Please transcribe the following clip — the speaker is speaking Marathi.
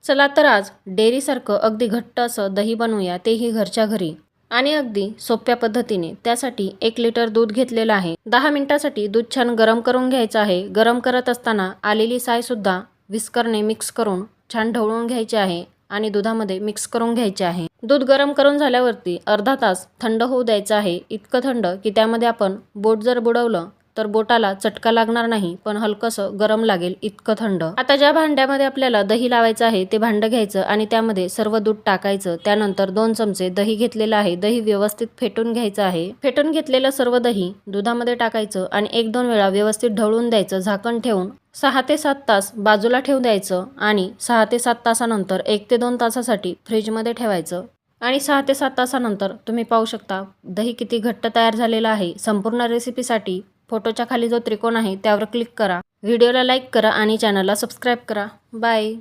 चला तर आज डेअरीसारखं अगदी घट्ट असं दही बनवूया, तेही घरच्या घरी आणि अगदी सोप्या पद्धतीने। त्यासाठी 1 लिटर दूध घेतलेलं आहे। 10 मिनिटांसाठी दूध छान गरम करून घ्यायचं आहे। गरम करत असताना आलेली साय सुद्धा विस्करने मिक्स करून छान ढवळून घ्यायची आहे आणि दुधामध्ये मिक्स करून घ्यायचे आहे। दूध गरम करून झाल्यावरती अर्धा तास थंड होऊ द्यायचं आहे। इतकं थंड की त्यामध्ये आपण बोट जर बुडवलं तर बोटाला चटका लागणार नाही, पण हलकसं गरम लागेल इतकं थंड। आता ज्या भांड्यामध्ये आपल्याला दही लावायचं आहे ते भांडं घ्यायचं आणि त्यामध्ये सर्व दूध टाकायचं। त्यानंतर 2 चमचे दही घेतलेलं आहे। दही व्यवस्थित फेटून घ्यायचं आहे। फेटून घेतलेलं सर्व दही दुधामध्ये टाकायचं आणि 1-2 वेळा व्यवस्थित ढवळून द्यायचं। झाकण ठेवून 6 ते 7 तास बाजूला ठेवून द्यायचं आणि 6 ते 7 तासानंतर 1 ते 2 तासासाठी फ्रीजमध्ये ठेवायचं। आणि 6 ते 7 तासानंतर तुम्ही पाहू शकता दही किती घट्ट तयार झालेलं आहे। संपूर्ण रेसिपीसाठी फोटोच्या खाली जो त्रिकोण आहे त्यावर क्लिक करा, व्हिडिओला लाईक करा आणि चॅनलला सबस्क्राईब करा। बाय।